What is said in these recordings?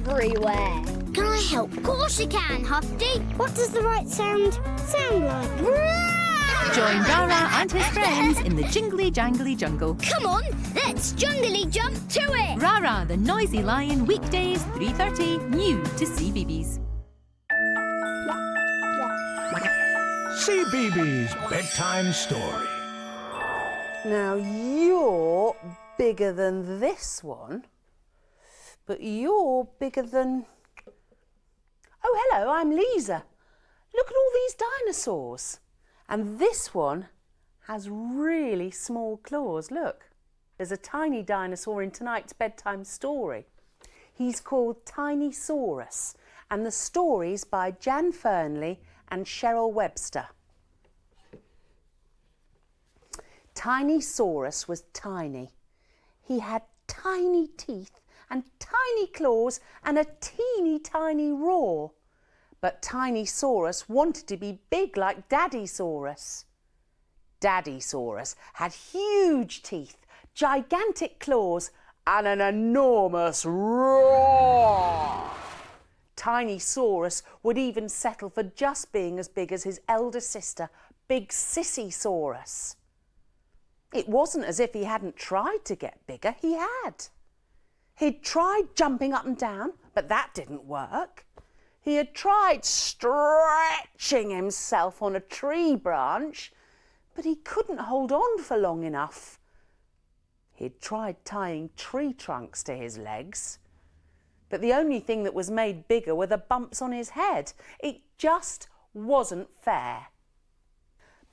everywhere. Can I help? Of course you can, Huffy. What does the right sound like? Join Rara and his friends in the jingly jangly jungle. Come on, let's jungly jump to it. Rara the Noisy Lion, weekdays 3:30, new to CBeebies. CBeebies Bedtime Story. Now you're bigger than this one, but you're bigger than... Oh, hello, I'm Lisa. Look at all these dinosaurs. And this one has really small claws. Look, there's a tiny dinosaur in tonight's bedtime story. He's called Tinysaurus, and the story's by Jan Fernley and Cheryl Webster. Tinysaurus was tiny. He had tiny teeth and tiny claws and a teeny tiny roar. But Tinysaurus wanted to be big like Daddysaurus. Daddysaurus had huge teeth, gigantic claws and an enormous roar. Tinysaurus would even settle for just being as big as his elder sister, Big Sissysaurus. It wasn't as if he hadn't tried to get bigger, he had. He'd tried jumping up and down, but that didn't work. He had tried stretching himself on a tree branch, but he couldn't hold on for long enough. He'd tried tying tree trunks to his legs, but the only thing that was made bigger were the bumps on his head. It just wasn't fair.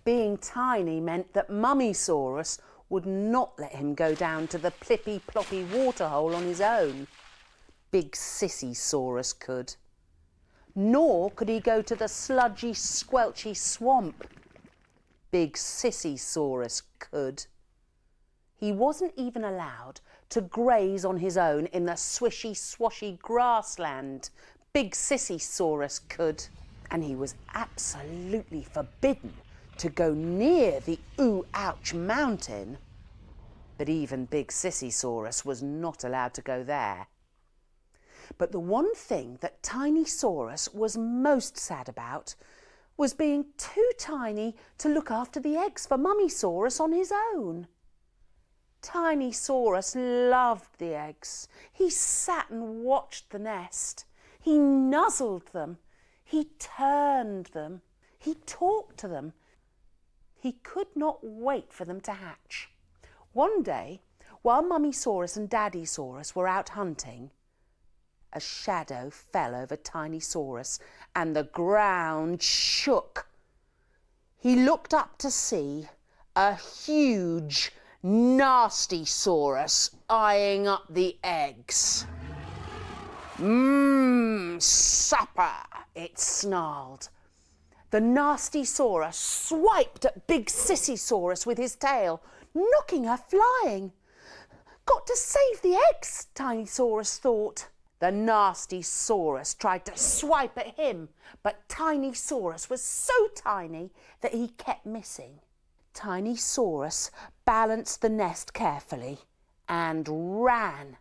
Being tiny meant that Mummysaurus would not let him go down to the plippy-ploppy waterhole on his own. Big Sissysaurus could. Nor could he go to the sludgy, squelchy swamp. Big Sissysaurus could. He wasn't even allowed to graze on his own in the swishy, swashy grassland. Big Sissysaurus could. And he was absolutely forbidden to go near the Ooh-Ouch mountain. But even Big Sissysaurus was not allowed to go there. But the one thing that Tinysaurus was most sad about was being too tiny to look after the eggs for Mummysaurus on his own. Tinysaurus loved the eggs. He sat and watched the nest. He nuzzled them. He turned them. He talked to them. He could not wait for them to hatch. One day, while Mummysaurus and Daddysaurus were out hunting, a shadow fell over Tinysaurus and the ground shook. He looked up to see a huge, nasty saurus eyeing up the eggs. Supper, it snarled. The nasty saurus swiped at Big Sissysaurus with his tail, knocking her flying. Got to save the eggs, Tinysaurus thought. The nasty saurus tried to swipe at him, but Tinysaurus was so tiny that he kept missing. Tinysaurus balanced the nest carefully and ran.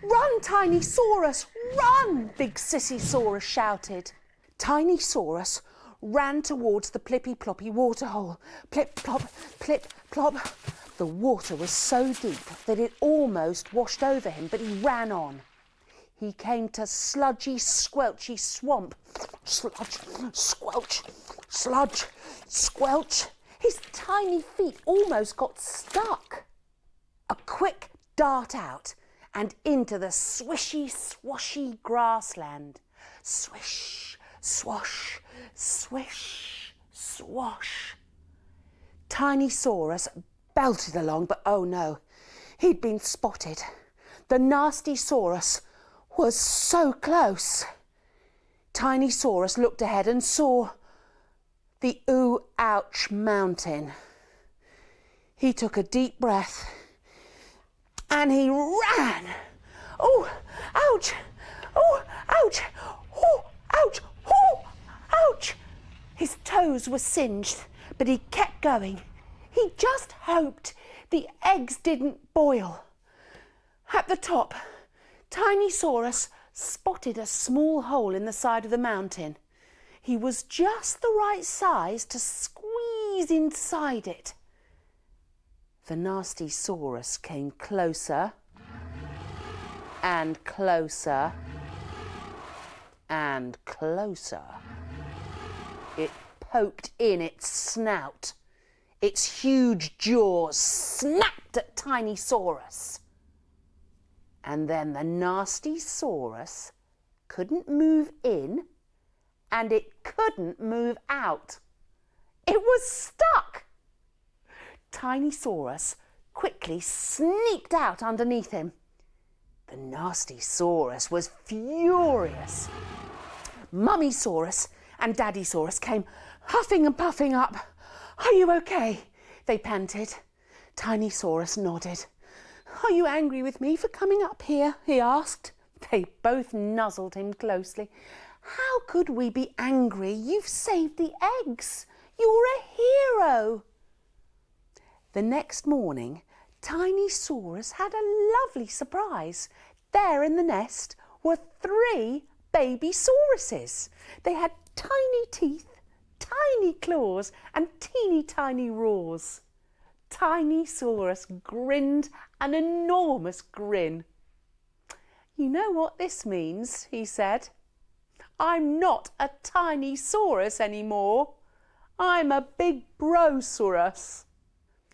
"Run, Tinysaurus, run!" Big Sissysaurus shouted. Tinysaurus ran towards the plippy-ploppy waterhole. Plip-plop, plip-plop. The water was so deep that it almost washed over him, but he ran on. He came to sludgy, squelchy swamp. Sludge, squelch, sludge, squelch. His tiny feet almost got stuck. A quick dart out and into the swishy, swashy grassland. Swish, swash, swish, swash. Tinysaurus belted along, but oh no, he'd been spotted. The nasty saurus was so close. Tinysaurus looked ahead and saw the Ooh-Ouch mountain. He took a deep breath and he ran. Oh, ouch! Oh, ouch! Oh, ouch! Oh, ouch! His toes were singed, but he kept going. He just hoped the eggs didn't boil. At the top, Tinysaurus spotted a small hole in the side of the mountain. He was just the right size to squeeze inside it. The nasty saurus came closer and closer and closer. It poked in its snout. Its huge jaws snapped at Tinysaurus. And then the nasty saurus couldn't move in and it couldn't move out. It was stuck. Tinysaurus quickly sneaked out underneath him. The nasty saurus was furious. Mummy-saurus and Daddy-saurus came huffing and puffing up. "Are you okay?" they panted. Tinysaurus nodded. "Are you angry with me for coming up here?" he asked. They both nuzzled him closely. "How could we be angry? You've saved the eggs. You're a hero." The next morning, Tinysaurus had a lovely surprise. There in the nest were 3 baby sauruses. They had tiny teeth, tiny claws and teeny tiny roars. Tinysaurus grinned an enormous grin. "You know what this means," he said. "I'm not a tiny saurus anymore. I'm a big brosaurus."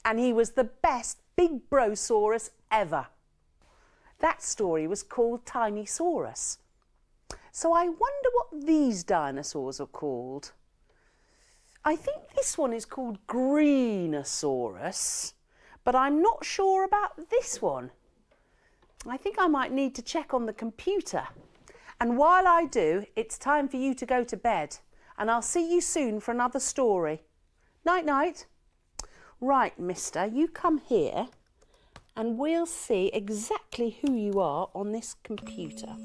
And he was the best big brosaurus ever. That story was called Tinysaurus. So I wonder what these dinosaurs are called. I think this one is called Greenosaurus, but I'm not sure about this one. I think I might need to check on the computer. And while I do, it's time for you to go to bed, and I'll see you soon for another story. Night-night. Right, mister, you come here, and we'll see exactly who you are on this computer.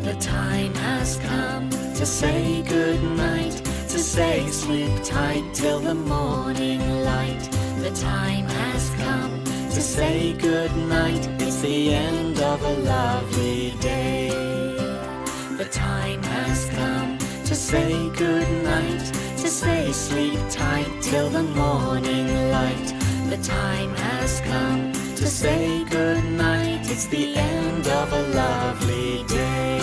The time has come to say good night, to say sleep tight till the morning light. The time has come to say good night, it's the end of a lovely day. The time has come to say good night, to say sleep tight till the morning light. The time has come to say good night, it's the end of a lovely day.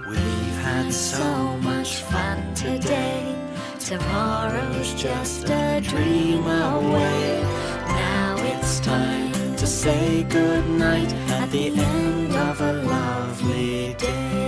We've had so much fun today, tomorrow's just a dream away. Now it's time to say good night at the end of a lovely day.